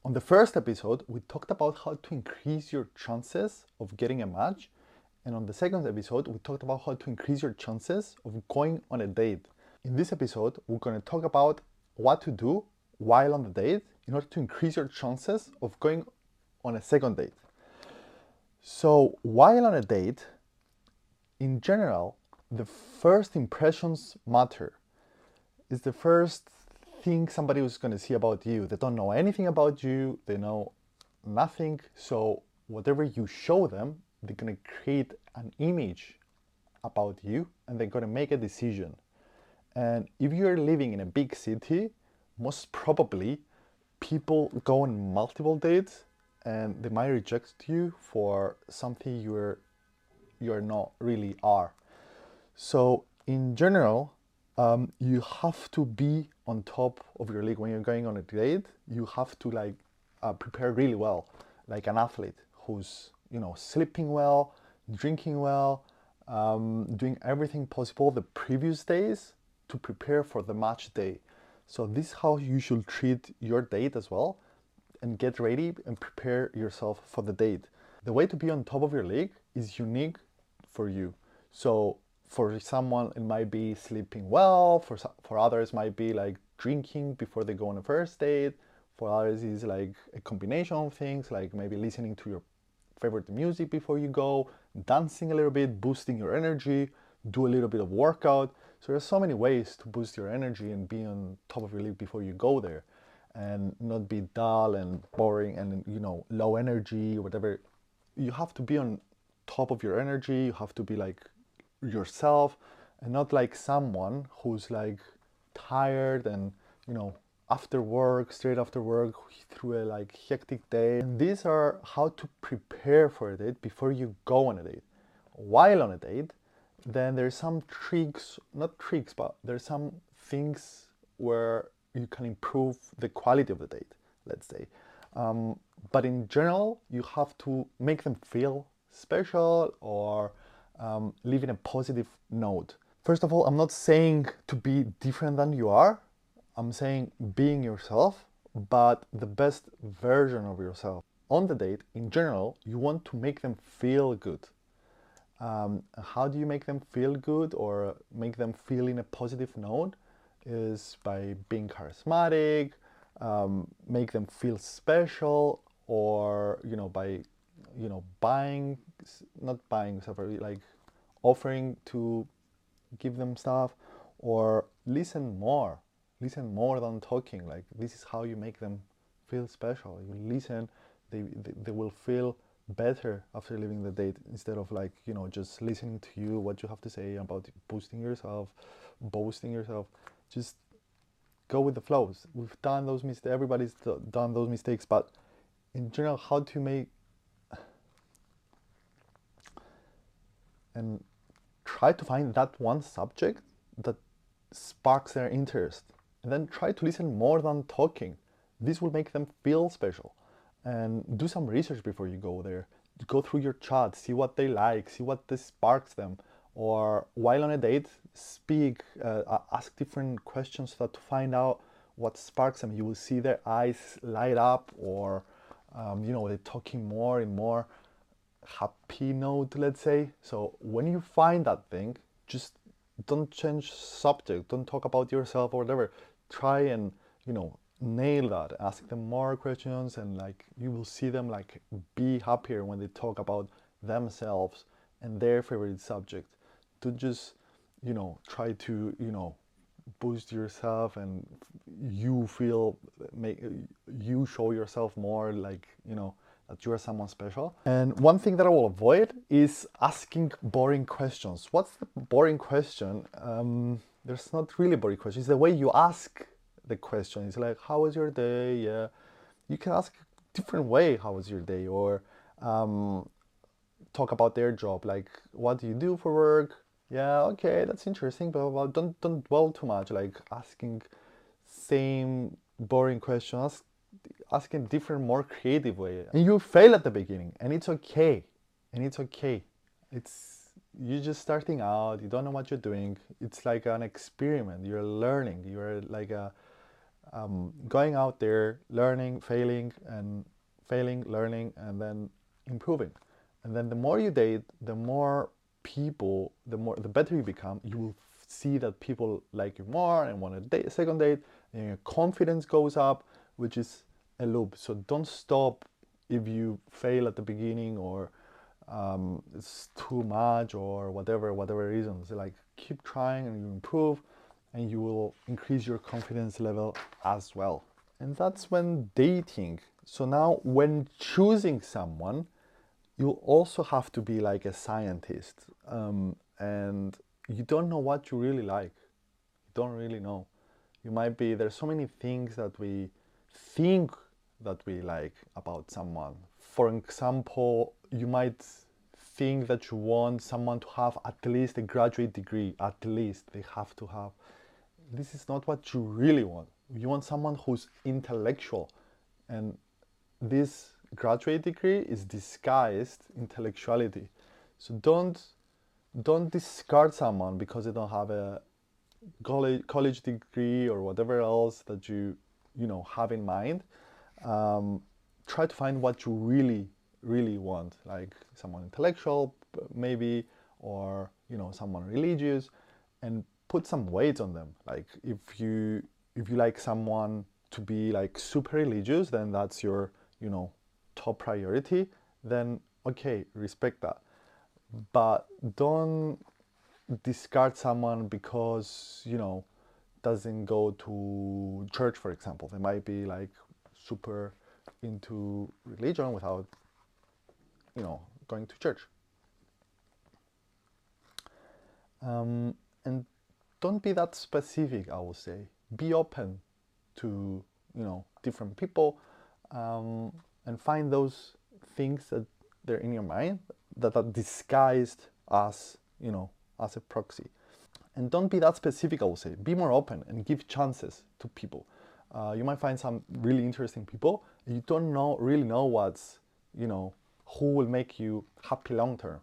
On the first episode, we talked about how to increase your chances of getting a match. And on the second episode, we talked about how to increase your chances of going on a date. In this episode, we're going to talk about what to do while on the date in order to increase your chances of going on a second date. So, while on a date, in general, the first impressions matter. It's the first thing somebody is going to see about you. They don't know anything about you, they know nothing. So, whatever you show them, they're going to create an image about you and they're going to make a decision. And if you're living in a big city, most probably people go on multiple dates and they might reject you for something you're not really are. So in general, you have to be on top of your league when you're going on a date. You have to prepare really well, like an athlete who's sleeping well, drinking well, doing everything possible the previous days to prepare for the match day. So this is how you should treat your date as well, and get ready and prepare yourself for the date. The way to be on top of your league is unique for you. So for someone it might be sleeping well, for others might be like drinking before they go on a first date, for others is like a combination of things, like maybe listening to your favorite music before you go, dancing a little bit, boosting your energy, do a little bit of workout. So there's so many ways to boost your energy and be on top of your league before you go there, and not be dull and boring and low energy, whatever. You have to be on top of your energy. You have to be like yourself, and not like someone who's like tired and after work, straight after work, through a like hectic day. And these are how to prepare for a date before you go on a date. While on a date, then there's some tricks, not tricks, but there's some things where you can improve the quality of the date, let's say. But in general, you have to make them feel special or live in a positive note. First of all, I'm not saying to be different than you are. I'm saying being yourself, but the best version of yourself. On the date, in general, you want to make them feel good. How do you make them feel good or make them feel in a positive note? Is by being charismatic, make them feel special, or by buying, not buying separately, like offering to give them stuff, or listen more than talking. Like this is how you make them feel special. You listen, they will feel better after leaving the date, instead of just listening to you, what you have to say about boosting yourself, boasting yourself. Just go with the flows. We've done those mistakes, everybody's done those mistakes, but in general, how to make and try to find that one subject that sparks their interest, and then try to listen more than talking. This will make them feel special. And do some research before you go there. Go through your chat, see what they like, see what this sparks them. Or while on a date, speak, ask different questions to find out what sparks them. You will see their eyes light up, or they're talking more and more happy note, let's say. So when you find that thing, just don't change subject, don't talk about yourself or whatever. Try and nail that, ask them more questions, and you will see them be happier when they talk about themselves and their favorite subject. Don't just try to boost yourself and you feel, make you show yourself more that you are someone special. And one thing that I will avoid is asking boring questions. What's the boring question? There's not really boring questions. It's the way you ask the question. It's like, how was your day? Yeah. You can ask different way, how was your day? Or talk about their job, like, what do you do for work? Yeah, okay, that's interesting, but don't dwell too much, like asking same boring questions. Asking different, more creative way. And you fail at the beginning, and it's okay. And it's okay. It's you just starting out, you don't know what you're doing. It's like an experiment. You're learning. You're like going out there, learning, failing, learning, and then improving. And then the more you date, the more people, the better you become. You will see that people like you more and want to date, second date, and your confidence goes up, which is a loop. So don't stop if you fail at the beginning, or it's too much, or whatever reasons. Like, keep trying and you improve, and you will increase your confidence level as well. And that's when dating. So now when choosing someone, you also have to be like a scientist, and you don't know what you really like. You don't really know. You might be, there's so many things that we think that we like about someone. For example, you might think that you want someone to have at least a graduate degree. At least they have to have. This is not what you really want. You want someone who's intellectual, and this graduate degree is disguised intellectuality. So don't discard someone because they don't have a college degree or whatever else that you know have in mind. Try to find what you really want, like someone intellectual maybe, or you know, someone religious, and put some weight on them. Like, if you like someone to be like super religious, then that's your, you know, top priority. Then okay, respect that, but don't discard someone because, you know, doesn't go to church, for example. They might be like super into religion without, you know, going to church. And don't be that specific, I would say. Be open to, you know, different people, and find those things that they're in your mind that are disguised as, you know, as a proxy. And don't be that specific, I would say. Be more open and give chances to people. You might find some really interesting people, and you don't really know what's, you know, who will make you happy long term.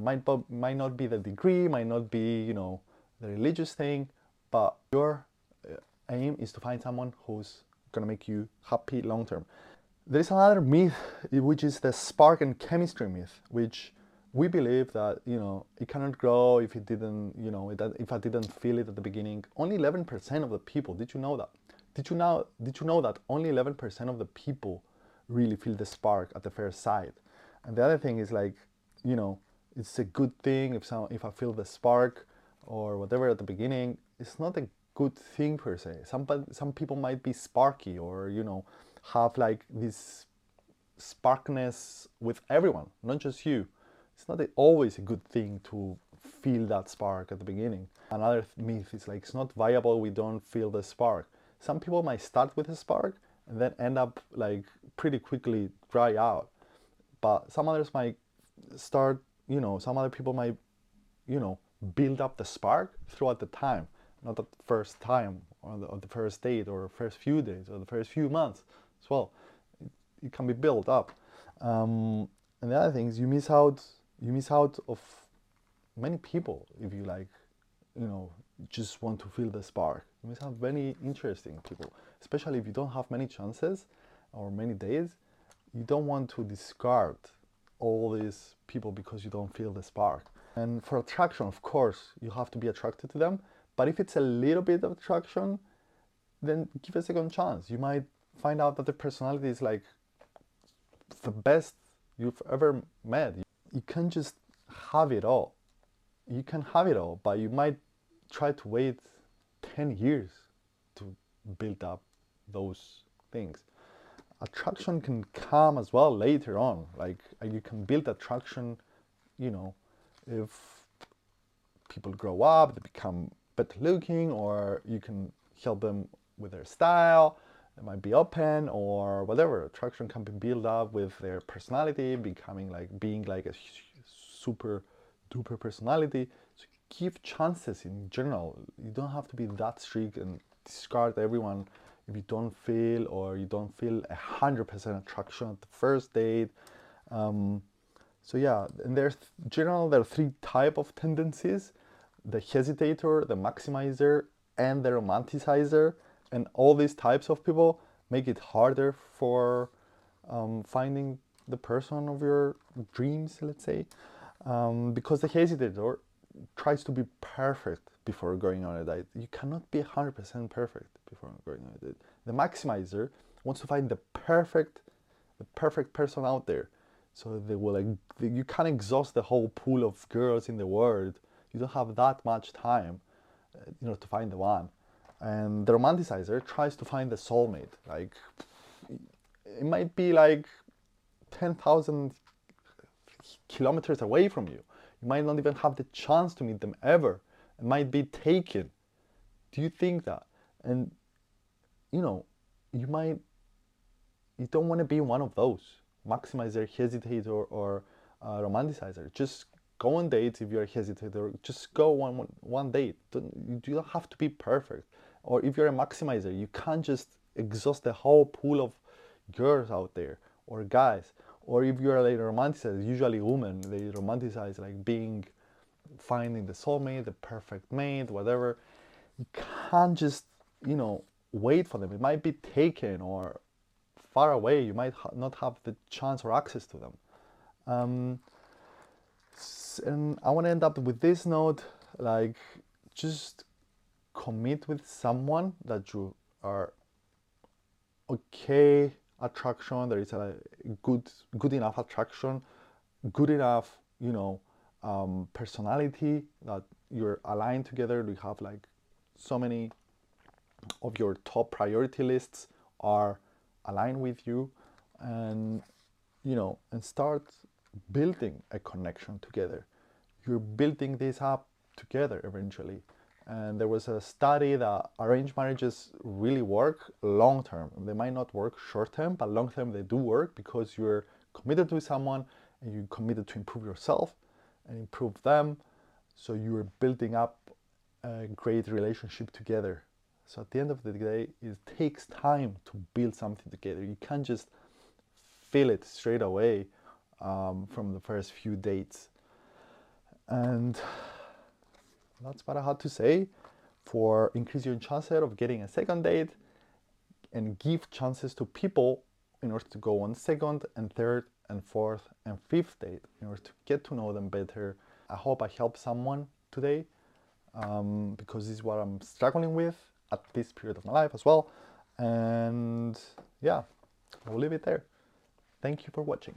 Might not be the degree, might not be, you know, the religious thing, but your aim is to find someone who's gonna make you happy long term. There is another myth, which is the spark and chemistry myth, which we believe that, you know, it cannot grow if it didn't, you know, if I didn't feel it at the beginning. Only 11% of the people. Did you know that? Did you know that only 11% of the people really feel the spark at the first sight? And the other thing is, like, you know, it's a good thing if I feel the spark or whatever at the beginning. It's not a good thing per se. Some people might be sparky, or, you know, have like this sparkness with everyone, not just you. It's not always a good thing to feel that spark at the beginning. Another myth is like, it's not viable, we don't feel the spark. Some people might start with a spark and then end up like pretty quickly dry out. But some others might start, you know, some other people might, you know, build up the spark throughout the time, not at the first time, or the first date, or first few days, or the first few months as well. It can be built up. And the other thing is, you miss out of many people if you, like, you know, just want to feel the spark. You miss out many interesting people, especially if you don't have many chances or many days. You don't want to discard all these people because you don't feel the spark. And for attraction, of course, you have to be attracted to them. But if it's a little bit of attraction, then give a second chance. You might find out that the personality is like the best you've ever met. You can't just have it all. You can have it all, but you might try to wait 10 years to build up those things. Attraction can come as well later on. Like, you can build attraction, you know, if people grow up, they become better looking, or you can help them with their style. They might be open or whatever. Attraction can be built up with their personality, being like a super duper personality. So give chances in general. You don't have to be that strict and discard everyone if you don't feel, or you don't feel 100% attraction at the first date. So yeah, and there are three type of tendencies: the hesitator, the maximizer, and the romanticizer. And all these types of people make it harder for finding the person of your dreams, let's say, because the hesitator tries to be perfect before going on a date. You cannot be 100% perfect before going on a date. The maximizer wants to find the perfect person out there. So they will, like, you can't exhaust the whole pool of girls in the world. You don't have that much time, to find the one. And the romanticizer tries to find the soulmate. Like, it might be like 10,000 kilometers away from you. You might not even have the chance to meet them ever. It might be taken. Do you think that? And you don't want to be one of those maximizer, hesitator, or romanticizer. Just go on dates if you're a hesitator. Just go one date. You don't have to be perfect. Or if you're a maximizer, you can't just exhaust the whole pool of girls out there or guys. Or if you're like a romanticizer, usually women, they romanticize like finding the soulmate, the perfect mate, whatever. You can't just, wait for them. It might be taken or far away. You might not have the chance or access to them. And I want to end up with this note, like, just commit with someone that you are okay attraction, there is a good enough attraction, good enough, personality that you're aligned together. You have like so many of your top priority lists are aligned with you, and and start building a connection together. You're building this up together eventually. And there was a study that arranged marriages really work long term. They might not work short term, but long term they do work because you're committed to someone and you're committed to improve yourself and improve them. So you're building up a great relationship together. So at the end of the day, it takes time to build something together. You can't just feel it straight away from the first few dates. And that's what I had to say for increase your chances of getting a second date and give chances to people in order to go on second and third and fourth and fifth date in order to get to know them better. I hope I helped someone today because this is what I'm struggling with at this period of my life as well. And yeah, I'll leave it there. Thank you for watching.